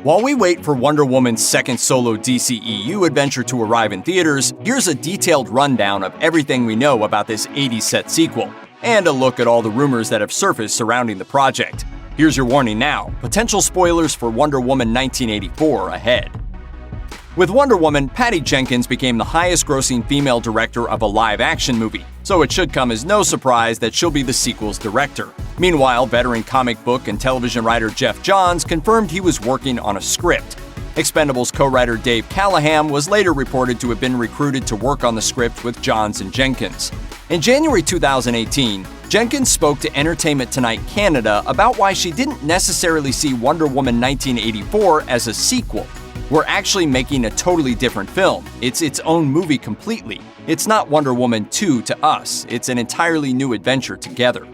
While we wait for Wonder Woman's second solo DCEU adventure to arrive in theaters, here's a detailed rundown of everything we know about this 80s set sequel, and a look at all the rumors that have surfaced surrounding the project. Here's your warning now: potential spoilers for Wonder Woman 1984 ahead. With Wonder Woman, Patty Jenkins became the highest-grossing female director of a live-action movie, so it should come as no surprise that she'll be the sequel's director. Meanwhile, veteran comic book and television writer Jeff Johns confirmed he was working on a script. Expendables co-writer Dave Callaham was later reported to have been recruited to work on the script with Johns and Jenkins. In January 2018, Jenkins spoke to Entertainment Tonight Canada about why she didn't necessarily see Wonder Woman 1984 as a sequel. "We're actually making a totally different film. It's its own movie completely. It's not Wonder Woman 2 to us. It's an entirely new adventure together."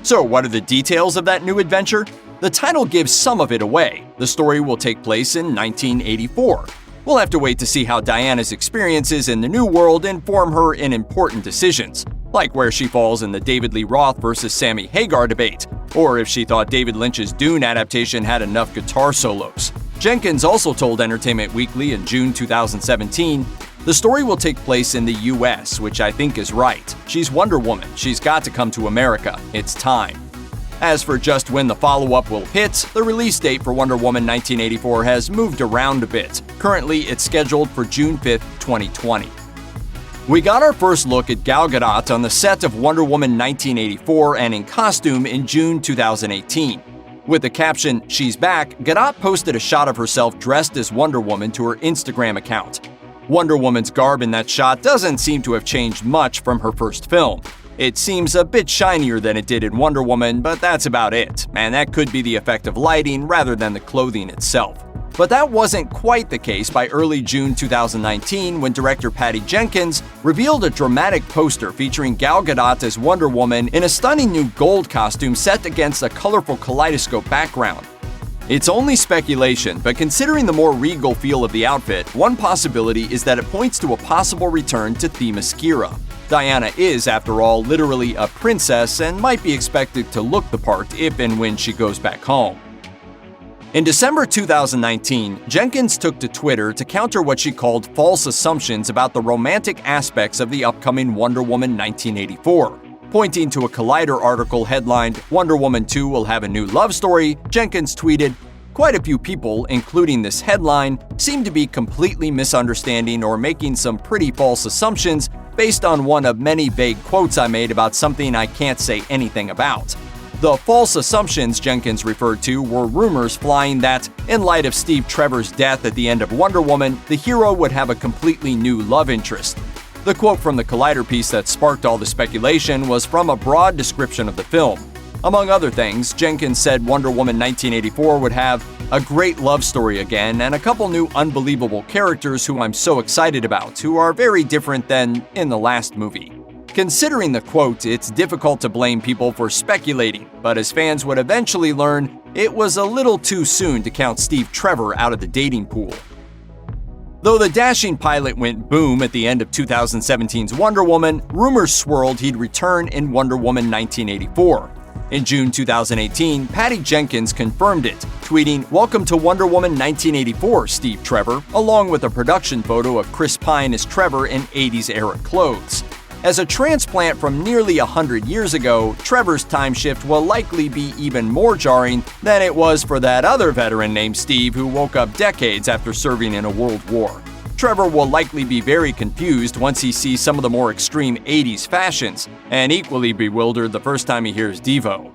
So what are the details of that new adventure? The title gives some of it away. The story will take place in 1984. We'll have to wait to see how Diana's experiences in the new world inform her in important decisions, like where she falls in the David Lee Roth versus Sammy Hagar debate, or if she thought David Lynch's Dune adaptation had enough guitar solos. Jenkins also told Entertainment Weekly in June 2017, "The story will take place in the US, which I think is right. She's Wonder Woman. She's got to come to America. It's time." As for just when the follow-up will hit, the release date for Wonder Woman 1984 has moved around a bit. Currently, it's scheduled for June 5th, 2020. We got our first look at Gal Gadot on the set of Wonder Woman 1984 and in costume in June 2018. With the caption, "She's back," Gadot posted a shot of herself dressed as Wonder Woman to her Instagram account. Wonder Woman's garb in that shot doesn't seem to have changed much from her first film. It seems a bit shinier than it did in Wonder Woman, but that's about it, and that could be the effect of lighting rather than the clothing itself. But that wasn't quite the case by early June 2019 when director Patty Jenkins revealed a dramatic poster featuring Gal Gadot as Wonder Woman in a stunning new gold costume set against a colorful kaleidoscope background. It's only speculation, but considering the more regal feel of the outfit, one possibility is that it points to a possible return to Themyscira. Diana is, after all, literally a princess and might be expected to look the part if and when she goes back home. In December 2019, Jenkins took to Twitter to counter what she called false assumptions about the romantic aspects of the upcoming Wonder Woman 1984. Pointing to a Collider article headlined, "Wonder Woman 2 will have a new love story," Jenkins tweeted, "Quite a few people, including this headline, seem to be completely misunderstanding or making some pretty false assumptions based on one of many vague quotes I made about something I can't say anything about." The false assumptions Jenkins referred to were rumors flying that, in light of Steve Trevor's death at the end of Wonder Woman, the hero would have a completely new love interest. The quote from the Collider piece that sparked all the speculation was from a broad description of the film. Among other things, Jenkins said Wonder Woman 1984 would have a great love story again and a couple new unbelievable characters who I'm so excited about, who are very different than in the last movie. Considering the quote, it's difficult to blame people for speculating, but as fans would eventually learn, it was a little too soon to count Steve Trevor out of the dating pool. Though the dashing pilot went boom at the end of 2017's Wonder Woman, rumors swirled he'd return in Wonder Woman 1984. In June 2018, Patty Jenkins confirmed it, tweeting, "Welcome to Wonder Woman 1984, Steve Trevor," along with a production photo of Chris Pine as Trevor in 80s-era clothes. As a transplant from nearly 100 years ago, Trevor's time shift will likely be even more jarring than it was for that other veteran named Steve who woke up decades after serving in a world war. Trevor will likely be very confused once he sees some of the more extreme 80s fashions, and equally bewildered the first time he hears Devo.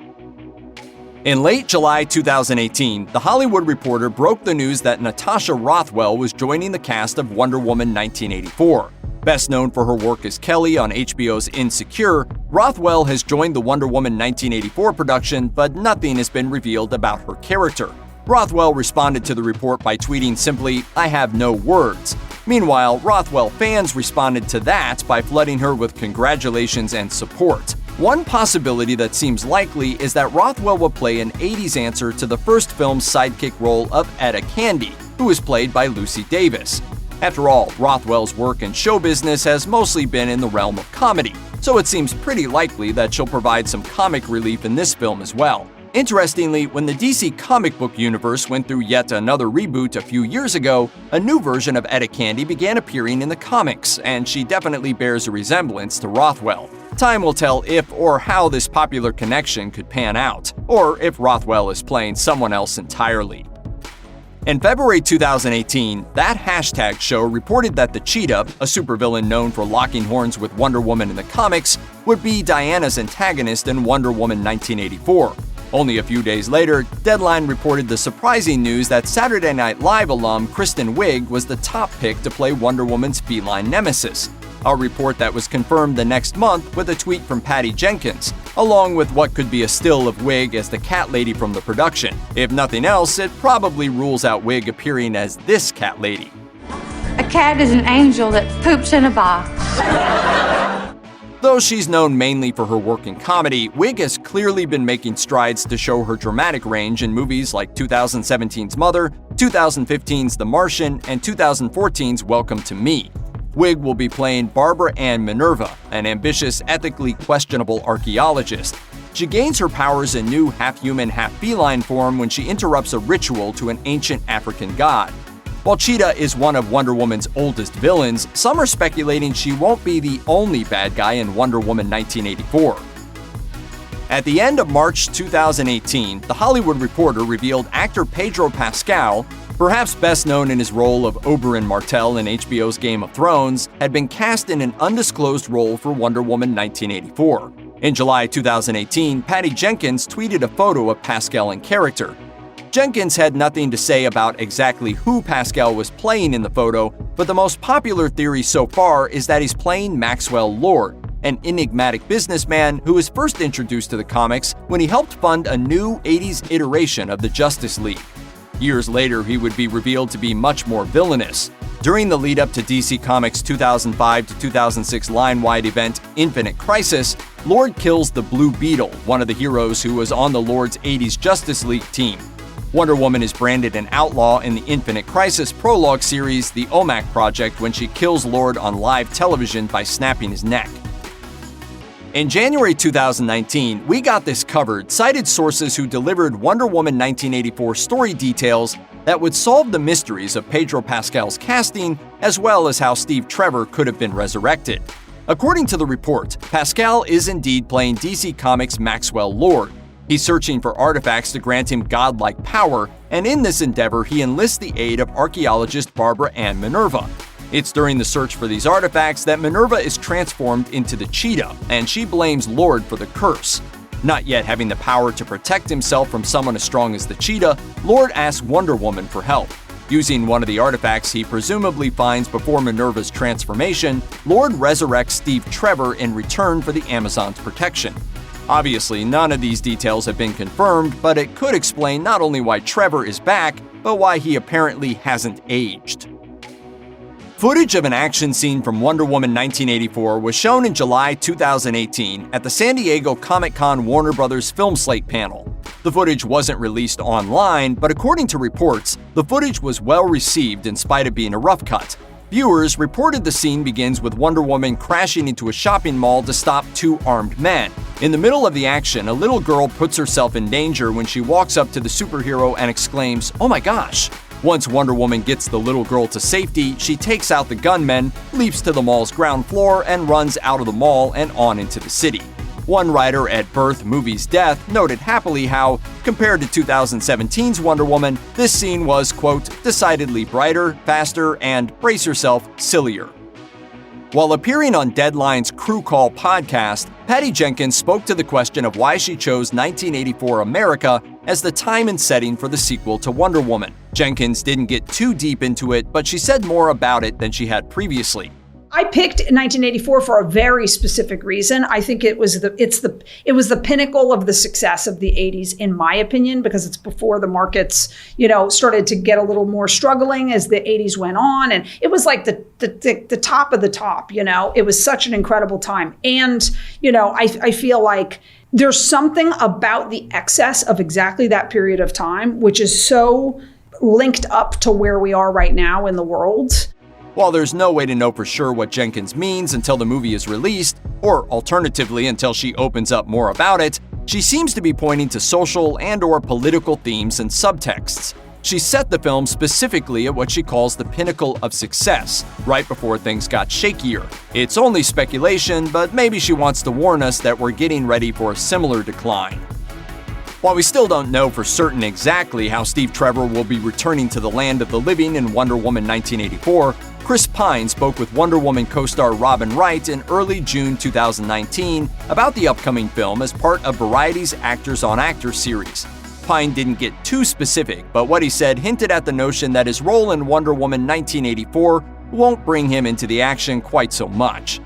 In late July 2018, The Hollywood Reporter broke the news that Natasha Rothwell was joining the cast of Wonder Woman 1984. Best known for her work as Kelly on HBO's Insecure, Rothwell has joined the Wonder Woman 1984 production, but nothing has been revealed about her character. Rothwell responded to the report by tweeting simply, "I have no words." Meanwhile, Rothwell fans responded to that by flooding her with congratulations and support. One possibility that seems likely is that Rothwell will play an 80s answer to the first film's sidekick role of Etta Candy, who is played by Lucy Davis. After all, Rothwell's work in show business has mostly been in the realm of comedy, so it seems pretty likely that she'll provide some comic relief in this film as well. Interestingly, when the DC comic book universe went through yet another reboot a few years ago, a new version of Etta Candy began appearing in the comics, and she definitely bears a resemblance to Rothwell. Time will tell if or how this popular connection could pan out, or if Rothwell is playing someone else entirely. In February 2018, That Hashtag Show reported that the Cheetah, a supervillain known for locking horns with Wonder Woman in the comics, would be Diana's antagonist in Wonder Woman 1984. Only a few days later, Deadline reported the surprising news that Saturday Night Live alum Kristen Wiig was the top pick to play Wonder Woman's feline nemesis, a report that was confirmed the next month with a tweet from Patty Jenkins, along with what could be a still of Wiig as the cat lady from the production. If nothing else, it probably rules out Wiig appearing as this cat lady. A cat is an angel that poops in a box. Though she's known mainly for her work in comedy, Wiig has clearly been making strides to show her dramatic range in movies like 2017's Mother, 2015's The Martian, and 2014's Welcome to Me. Wiig will be playing Barbara Ann Minerva, an ambitious, ethically questionable archaeologist. She gains her powers in new half-human, half-feline form when she interrupts a ritual to an ancient African god. While Cheetah is one of Wonder Woman's oldest villains, some are speculating she won't be the only bad guy in Wonder Woman 1984. At the end of March 2018, The Hollywood Reporter revealed actor Pedro Pascal, perhaps best known in his role of Oberyn Martell in HBO's Game of Thrones, had been cast in an undisclosed role for Wonder Woman 1984. In July 2018, Patty Jenkins tweeted a photo of Pascal in character. Jenkins had nothing to say about exactly who Pascal was playing in the photo, but the most popular theory so far is that he's playing Maxwell Lord, an enigmatic businessman who was first introduced to the comics when he helped fund a new 80s iteration of the Justice League. Years later, he would be revealed to be much more villainous. During the lead-up to DC Comics' 2005 to 2006 line-wide event, Infinite Crisis, Lord kills the Blue Beetle, one of the heroes who was on the Lord's 80s Justice League team. Wonder Woman is branded an outlaw in the Infinite Crisis prologue series, The OMAC Project, when she kills Lord on live television by snapping his neck. In January 2019, We Got This Covered cited sources who delivered Wonder Woman 1984 story details that would solve the mysteries of Pedro Pascal's casting, as well as how Steve Trevor could have been resurrected. According to the report, Pascal is indeed playing DC Comics' Maxwell Lord. He's searching for artifacts to grant him godlike power, and in this endeavor, he enlists the aid of archaeologist Barbara Ann Minerva. It's during the search for these artifacts that Minerva is transformed into the Cheetah, and she blames Lord for the curse. Not yet having the power to protect himself from someone as strong as the Cheetah, Lord asks Wonder Woman for help. Using one of the artifacts he presumably finds before Minerva's transformation, Lord resurrects Steve Trevor in return for the Amazon's protection. Obviously, none of these details have been confirmed, but it could explain not only why Trevor is back, but why he apparently hasn't aged. Footage of an action scene from Wonder Woman 1984 was shown in July 2018 at the San Diego Comic-Con Warner Bros. Film Slate panel. The footage wasn't released online, but according to reports, the footage was well received in spite of being a rough cut. Viewers reported the scene begins with Wonder Woman crashing into a shopping mall to stop two armed men. In the middle of the action, a little girl puts herself in danger when she walks up to the superhero and exclaims, "Oh my gosh!" Once Wonder Woman gets the little girl to safety, she takes out the gunmen, leaps to the mall's ground floor, and runs out of the mall and on into the city. One writer at Birth Movies Death noted happily how, compared to 2017's Wonder Woman, this scene was, quote, decidedly brighter, faster, and, brace yourself, sillier. While appearing on Deadline's Crew Call podcast, Patty Jenkins spoke to the question of why she chose 1984 America as the time and setting for the sequel to Wonder Woman. Jenkins didn't get too deep into it, but she said more about it than she had previously. I picked 1984 for a very specific reason. I think it was the pinnacle of the success of the 80s, in my opinion, because it's before the markets, started to get a little more struggling as the 80s went on, and it was like the top of the top. It was such an incredible time, and I feel like there's something about the excess of exactly that period of time, which is so linked up to where we are right now in the world. While there's no way to know for sure what Jenkins means until the movie is released, or alternatively until she opens up more about it, She seems to be pointing to social and/or political themes and subtexts. She set the film specifically at what she calls the pinnacle of success, right before things got shakier. It's only speculation, but maybe she wants to warn us that we're getting ready for a similar decline. While we still don't know for certain exactly how Steve Trevor will be returning to the land of the living in Wonder Woman 1984, Chris Pine spoke with Wonder Woman co-star Robin Wright in early June 2019 about the upcoming film as part of Variety's Actors on Actors series. Pine didn't get too specific, but what he said hinted at the notion that his role in Wonder Woman 1984 won't bring him into the action quite so much.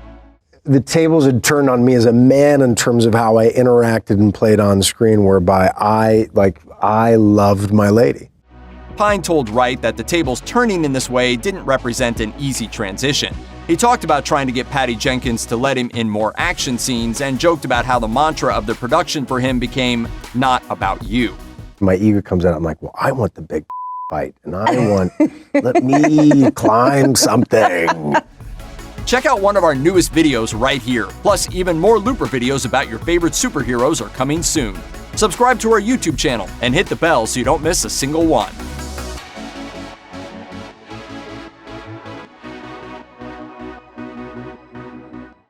The tables had turned on me as a man in terms of how I interacted and played on screen, whereby I loved my lady. Pine told Wright that the tables turning in this way didn't represent an easy transition. He talked about trying to get Patty Jenkins to let him in more action scenes and joked about how the mantra of the production for him became, "Not about you." My ego comes out, I'm like, well, I want the big fight, and I want, let me climb something. Check out one of our newest videos right here. Plus, even more Looper videos about your favorite superheroes are coming soon. Subscribe to our YouTube channel and hit the bell so you don't miss a single one.